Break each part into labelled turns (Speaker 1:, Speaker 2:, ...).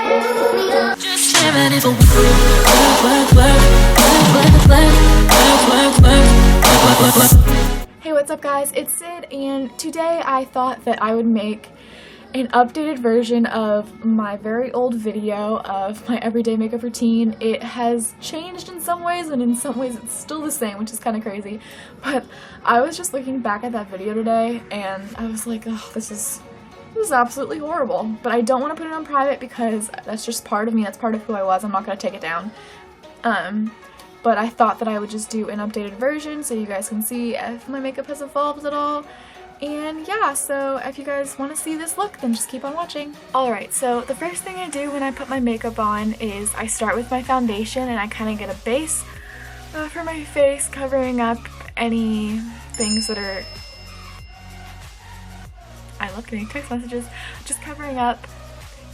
Speaker 1: Hey, what's up guys, it's Sid, and today I thought that I would make an updated version of my very old video of my everyday makeup routine. It has changed in some ways, and in some ways it's still the same, which is kind of crazy. But I was just looking back at that video today, and I was like, oh, this is absolutely horrible. But I don't want to put it on private because that's just part of me, that's part of who I was. I'm not going to take it down. But I thought that I would just do an updated version so you guys can see if my makeup has evolved at all. And yeah, so if you guys want to see this look, then just keep on watching. Alright, so the first thing I do when I put my makeup on is I start with my foundation, and I kind of get a base for my face, covering up any things that are... I love getting text messages. Just covering up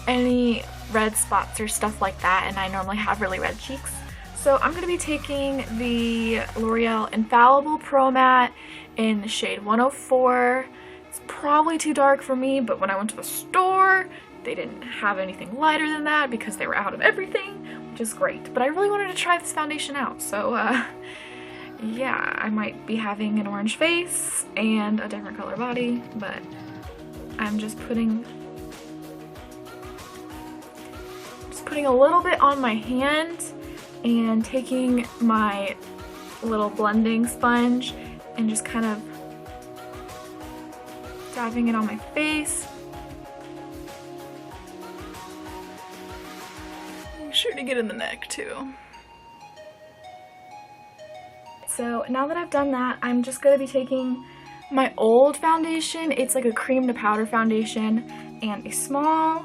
Speaker 1: any red spots or stuff like that, and I normally have really red cheeks. So I'm going to be taking the L'Oreal Infallible Pro Matte in the shade 104. It's probably too dark for me, but when I went to the store, they didn't have anything lighter than that because they were out of everything, which is great. But I really wanted to try this foundation out, so yeah, I might be having an orange face and a different color body, but I'm just putting a little bit on my hand and taking my little blending sponge and just kind of dabbing it on my face. Make sure to get in the neck too. So now that I've done that, I'm just going to be taking my old foundation. It's like a cream to powder foundation, and a small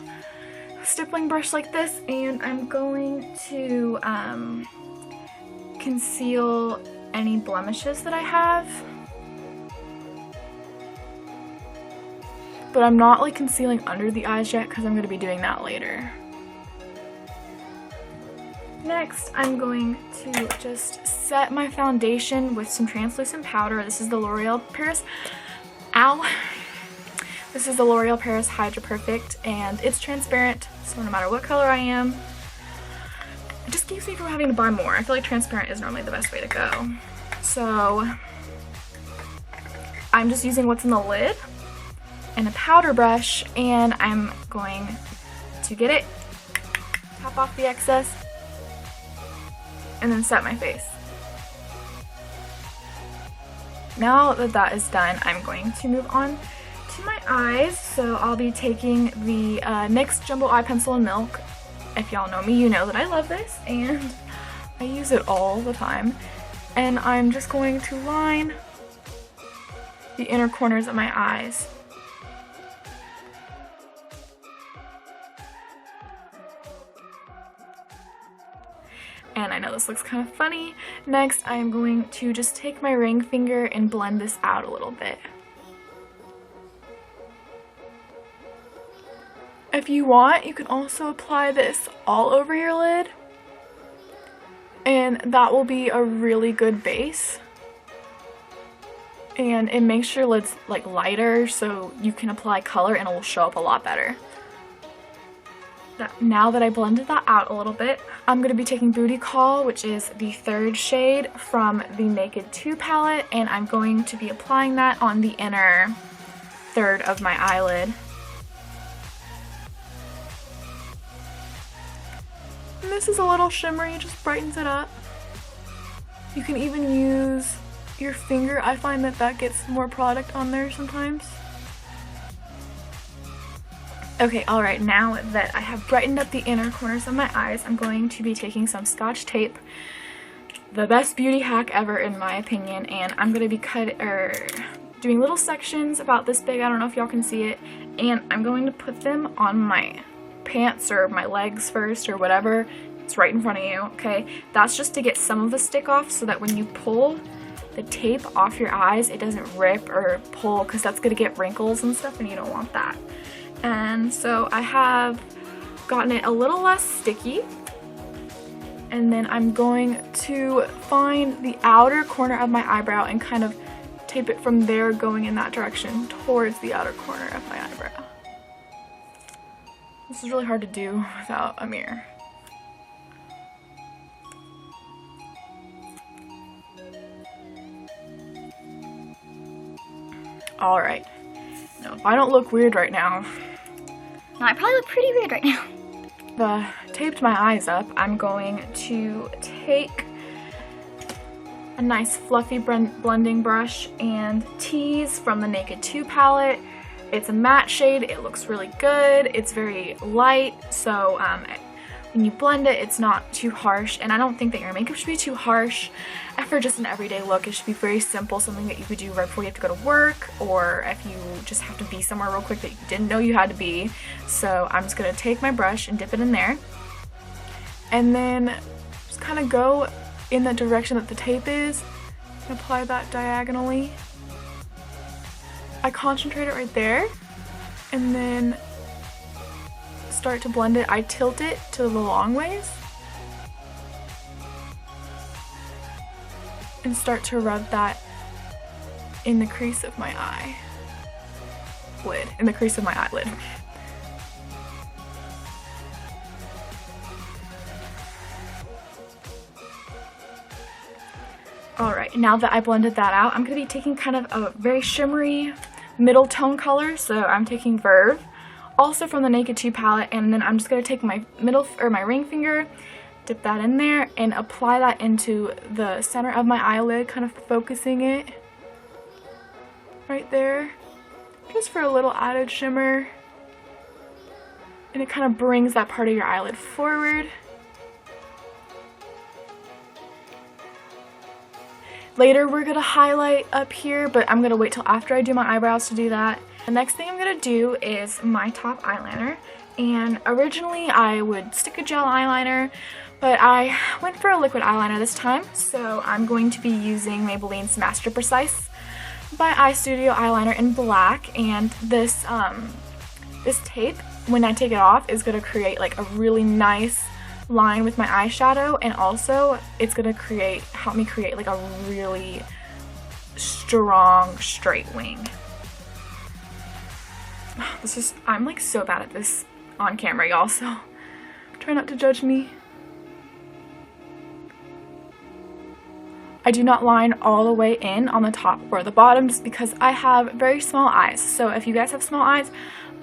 Speaker 1: stippling brush like this, and I'm going to conceal any blemishes that I have. But I'm not like concealing under the eyes yet because I'm going to be doing that later. Next, I'm going to just set my foundation with some translucent powder. This is the L'Oreal Paris. Ow! This is the L'Oreal Paris Hydra Perfect, and it's transparent, so no matter what color I am, it just keeps me from having to buy more. I feel like transparent is normally the best way to go. So I'm just using what's in the lid and a powder brush, and I'm going to get it, tap off the excess, and then set my face. Now that that is done, I'm going to move on to my eyes. So I'll be taking the NYX Jumbo Eye Pencil in Milk. If y'all know me, you know that I love this, and I use it all the time. And I'm just going to line the inner corners of my eyes. And I know this looks kind of funny. Next, I am going to just take my ring finger and blend this out a little bit. If you want, you can also apply this all over your lid, and that will be a really good base. And it makes your lids like lighter, so you can apply color and it will show up a lot better. Now that I blended that out a little bit, I'm going to be taking Booty Call, which is the third shade from the Naked 2 palette, and I'm going to be applying that on the inner third of my eyelid. And this is a little shimmery, it just brightens it up. You can even use your finger. I find that that gets more product on there sometimes. Okay, alright, now that I have brightened up the inner corners of my eyes, I'm going to be taking some Scotch tape. The best beauty hack ever in my opinion, and I'm going to be doing little sections about this big, I don't know if y'all can see it, and I'm going to put them on my pants or my legs first or whatever. It's right in front of you, okay? That's just to get some of the stick off so that when you pull the tape off your eyes, it doesn't rip or pull, because that's going to get wrinkles and stuff and you don't want that. And so I have gotten it a little less sticky, and then I'm going to find the outer corner of my eyebrow and kind of tape it from there going in that direction towards the outer corner of my eyebrow. This is really hard to do without a mirror. Alright. No, if I don't look weird right now.
Speaker 2: No, I probably look pretty weird right now.
Speaker 1: I've taped my eyes up. I'm going to take a nice fluffy blending brush and tease from the Naked 2 palette. It's a matte shade. It looks really good. It's very light, so when you blend it, it's not too harsh, and I don't think that your makeup should be too harsh. And for just an everyday look, it should be very simple, something that you could do right before you have to go to work, or if you just have to be somewhere real quick that you didn't know you had to be. So I'm just going to take my brush and dip it in there, and then just kind of go in the direction that the tape is, and apply that diagonally. I concentrate it right there, and then start to blend it. I tilt it to the long ways and start to rub that in the crease of my eyelid. In the crease of my eyelid. Alright, now that I blended that out, I'm going to be taking kind of a very shimmery middle tone color, so I'm taking Verve, also from the Naked 2 palette, and then I'm just going to take my my ring finger, dip that in there, and apply that into the center of my eyelid, kind of focusing it right there, just for a little added shimmer, and it kind of brings that part of your eyelid forward. Later we're going to highlight up here, but I'm going to wait till after I do my eyebrows to do that. The next thing I'm going to do is my top eyeliner, and originally I would stick a gel eyeliner, but I went for a liquid eyeliner this time, so I'm going to be using Maybelline's Master Precise by Eye Studio eyeliner in black, and this tape, when I take it off, is going to create like a really nice line with my eyeshadow, and also it's going to help me create like a really strong straight wing. I'm like so bad at this on camera, y'all, so try not to judge me. I do not line all the way in on the top or the bottom just because I have very small eyes. So if you guys have small eyes,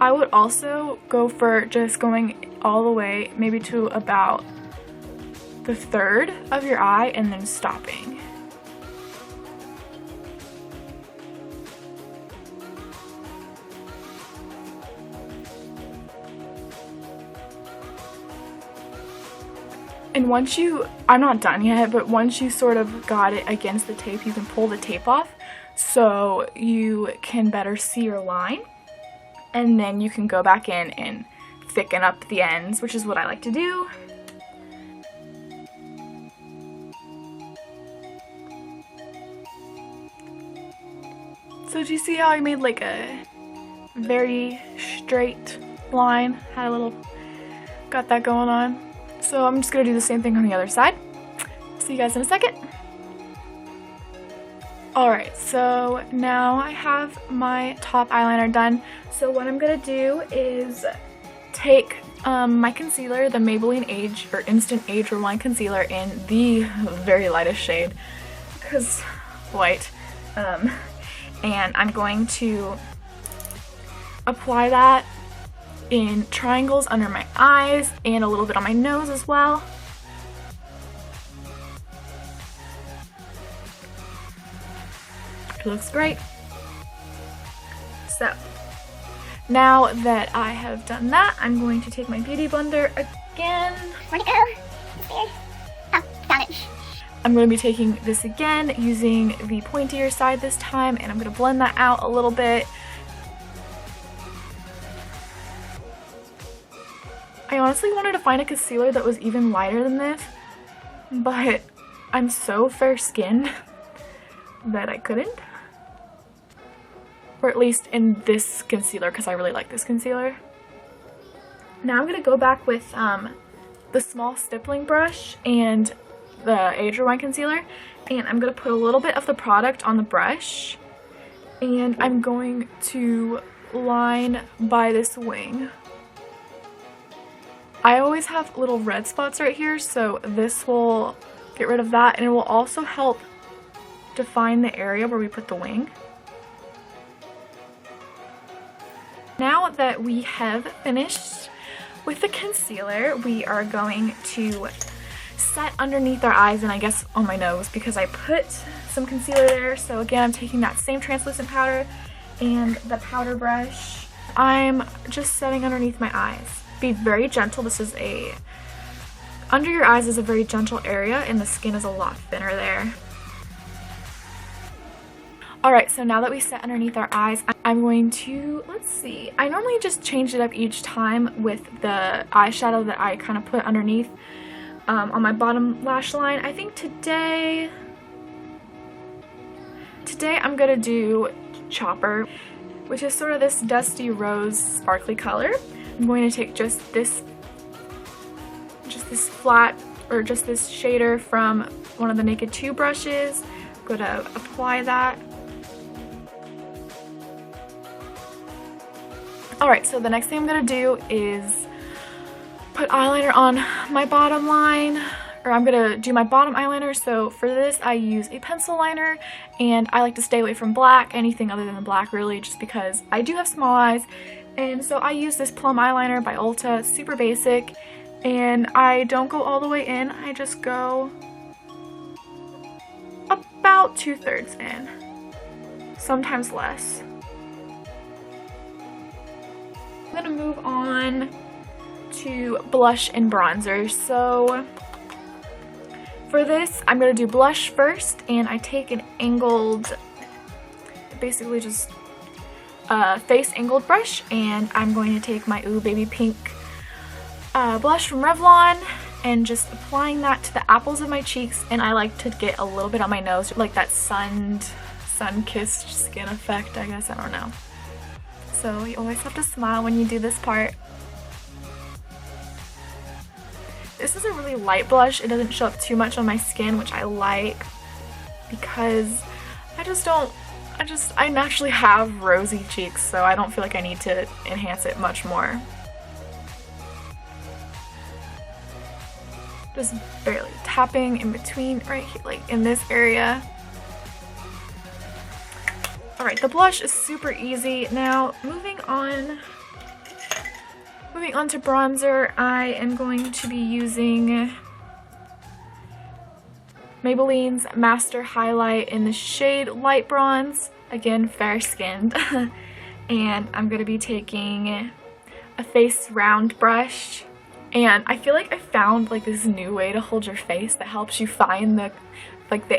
Speaker 1: I would also go for just going all the way maybe to about the third of your eye and then stopping. And once I'm not done yet, but once you sort of got it against the tape, you can pull the tape off so you can better see your line. And then you can go back in and thicken up the ends, which is what I like to do. So do you see how I made like a very straight line? Got that going on. So I'm just going to do the same thing on the other side. See you guys in a second. Alright, so now I have my top eyeliner done. So what I'm going to do is take my concealer, the Maybelline Instant Age Rewind Concealer in the very lightest shade, because white. And I'm going to apply that in triangles under my eyes and a little bit on my nose as well. It looks great. So now that I have done that, I'm going to take my beauty blender again.
Speaker 2: Where'd it go? It's there. Oh, found it.
Speaker 1: I'm going to be taking this again using the pointier side this time, and I'm going to blend that out a little bit. I honestly wanted to find a concealer that was even lighter than this, but I'm so fair-skinned that I couldn't. Or at least in this concealer, because I really like this concealer. Now I'm going to go back with the small stippling brush and the Age Rewind concealer, and I'm going to put a little bit of the product on the brush, and I'm going to line by this wing. I always have little red spots right here, so this will get rid of that, and it will also help define the area where we put the wing. Now that we have finished with the concealer, we are going to set underneath our eyes and I guess on my nose because I put some concealer there. So again, I'm taking that same translucent powder and the powder brush. I'm just setting underneath my eyes. Be very gentle. Under your eyes is a very gentle area and the skin is a lot thinner there. Alright, so now that we set underneath our eyes, I'm going to, let's see, I normally just change it up each time with the eyeshadow that I kind of put underneath on my bottom lash line. I think today I'm going to do Chopper, which is sort of this dusty rose sparkly color. I'm going to take just this flat, or just this shader from one of the Naked 2 brushes. I'm going to apply that. Alright, so the next thing I'm going to do is put eyeliner on my bottom line, or I'm going to do my bottom eyeliner. So for this I use a pencil liner, and I like to stay away from black, anything other than black really, just because I do have small eyes. And so I use this plum eyeliner by Ulta, super basic, and I don't go all the way in, I just go about 2/3 in, sometimes less. I'm gonna move on to blush and bronzer. So for this, I'm gonna do blush first, and I take an angled, basically just a face angled brush, and I'm going to take my Ooh Baby Pink blush from Revlon and just applying that to the apples of my cheeks, and I like to get a little bit on my nose, like that sun-kissed skin effect, I guess, I don't know. So you always have to smile when you do this part. This is a really light blush. It doesn't show up too much on my skin, which I like because I naturally have rosy cheeks, so I don't feel like I need to enhance it much more. Just barely tapping in between right here, like in this area. Alright, the blush is super easy. Now, moving on to bronzer, I am going to be using Maybelline's Master Highlight in the shade Light Bronze. Again, fair-skinned. And I'm going to be taking a face round brush. And I feel like I found like this new way to hold your face that helps you find the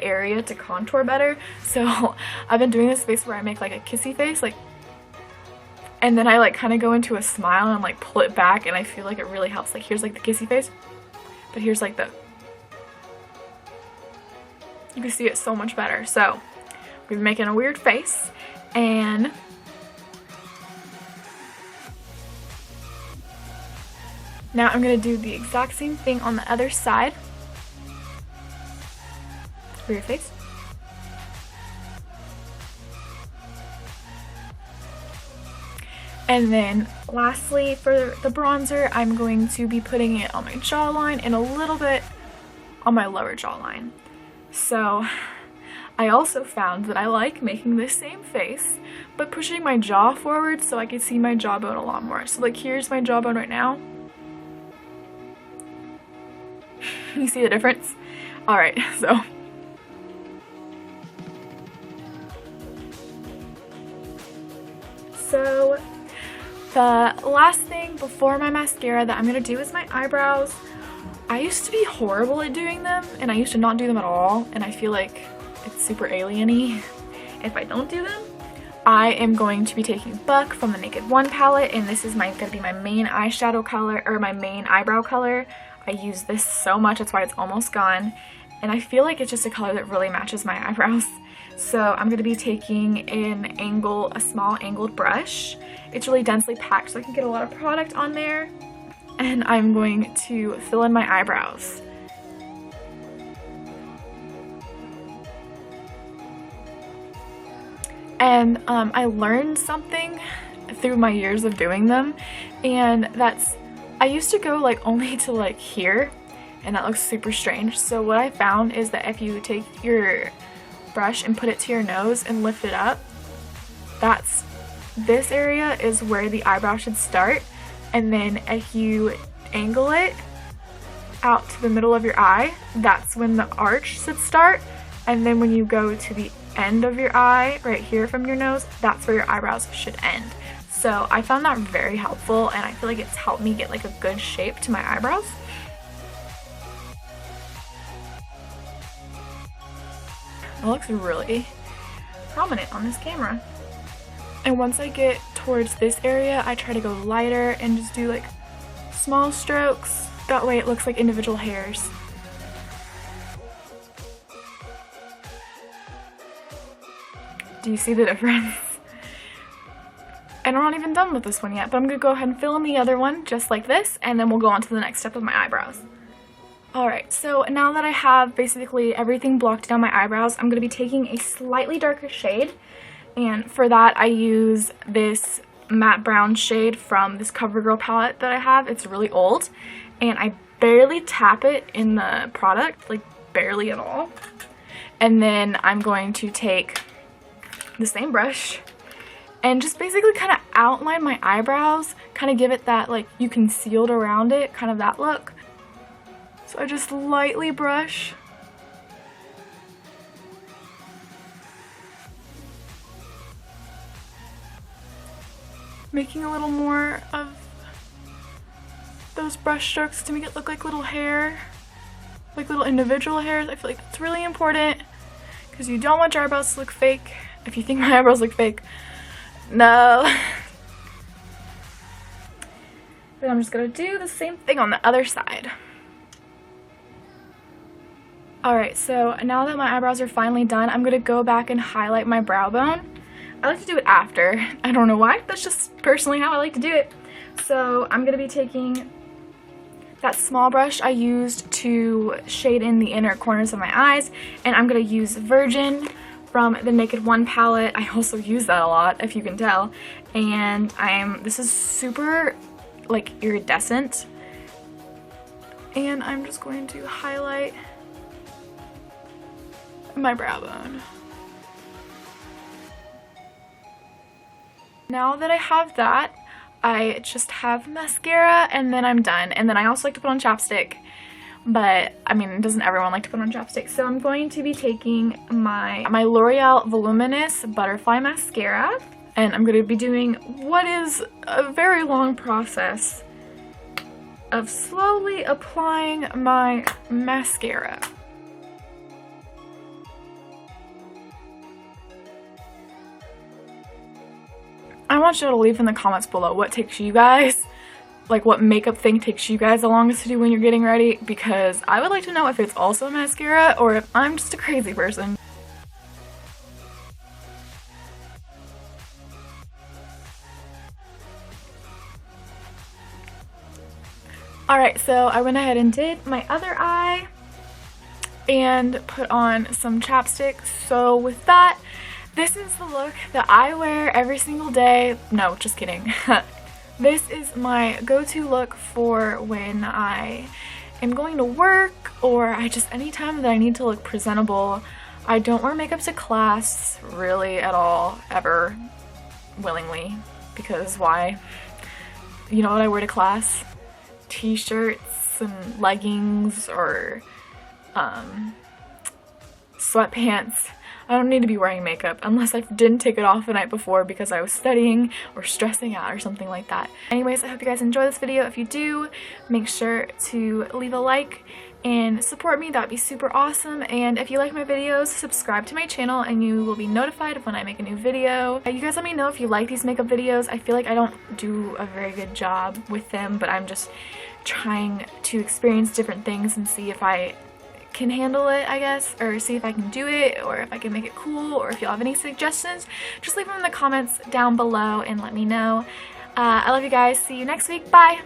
Speaker 1: area to contour better. So I've been doing this face where I make like a kissy face, like, and then I like kind of go into a smile and like pull it back, and I feel like it really helps. Like here's like the kissy face, but here's like you can see it so much better. So we're making a weird face, and now I'm gonna do the exact same thing on the other side for your face. And then lastly, for the bronzer, I'm going to be putting it on my jawline and a little bit on my lower jawline. So I also found that I like making the same face but pushing my jaw forward so I can see my jawbone a lot more. So like here's my jawbone right now. You see the difference? Alright, so the last thing before my mascara that I'm going to do is my eyebrows. I used to be horrible at doing them, and I used to not do them at all, and I feel like it's super alien-y if I don't do them. I am going to be taking Buck from the Naked 1 palette, and this is going to be my main eyeshadow color, or my main eyebrow color. I use this so much, that's why it's almost gone, and I feel like it's just a color that really matches my eyebrows. So I'm going to be taking a small angled brush. It's really densely packed so I can get a lot of product on there, and I'm going to fill in my eyebrows. And I learned something through my years of doing them, and that's I used to go like only to like here, and that looks super strange. So what I found is that if you take your brush and put it to your nose and lift it up, this area is where the eyebrow should start, and then if you angle it out to the middle of your eye, that's when the arch should start, and then when you go to the end of your eye right here from your nose, that's where your eyebrows should end. So I found that very helpful, and I feel like it's helped me get like a good shape to my eyebrows. It looks really prominent on this camera. And once I get towards this area, I try to go lighter and just do like small strokes. That way it looks like individual hairs. Do you see the difference? And I'm not even done with this one yet, but I'm gonna go ahead and fill in the other one just like this, and then we'll go on to the next step of my eyebrows. Alright, so now that I have basically everything blocked down my eyebrows, I'm gonna be taking a slightly darker shade, and for that I use this matte brown shade from this CoverGirl palette that I have. It's really old, and I barely tap it in the product, like barely at all. And then I'm going to take the same brush and just basically kind of outline my eyebrows, kind of give it that like you concealed around it, kind of that look. So I just lightly brush. Making a little more of those brush strokes to make it look like little hair, like little individual hairs. I feel like that's really important because you don't want your eyebrows to look fake. If you think my eyebrows look fake, no. Then I'm just gonna do the same thing on the other side. Alright, so now that my eyebrows are finally done, I'm gonna go back and highlight my brow bone. I like to do it after. I don't know why, that's just personally how I like to do it. So I'm gonna be taking that small brush I used to shade in the inner corners of my eyes, and I'm gonna use Virgin from the Naked One palette. I also use that a lot, if you can tell. And this is super like iridescent, and I'm just going to highlight my brow bone. Now that I have that, I just have mascara, and then I'm done. And then I also like to put on chapstick, but I mean, doesn't everyone like to put on chapstick? So I'm going to be taking my L'Oreal Voluminous Butterfly Mascara, and I'm going to be doing what is a very long process of slowly applying my mascara. I want you to leave in the comments below what takes you guys, like what makeup thing takes you guys the longest to do when you're getting ready, because I would like to know if it's also mascara or if I'm just a crazy person. Alright, so I went ahead and did my other eye and put on some chapstick. So with that, this is the look that I wear every single day. No, just kidding. This is my go-to look for when I am going to work, or anytime that I need to look presentable. I don't wear makeup to class really at all, ever, willingly, because why? You know what I wear to class? T-shirts and leggings or sweatpants. I don't need to be wearing makeup unless I didn't take it off the night before because I was studying or stressing out or something like that. Anyways, I hope you guys enjoy this video. If you do, make sure to leave a like and support me. That'd be super awesome. And if you like my videos, subscribe to my channel and you will be notified when I make a new video. You guys let me know if you like these makeup videos. I feel like I don't do a very good job with them, but I'm just trying to experience different things and see if I can handle it, I guess, or see if I can do it, or if I can make it cool, or if y'all have any suggestions, just leave them in the comments down below and let me know. I love you guys. See you next week. Bye!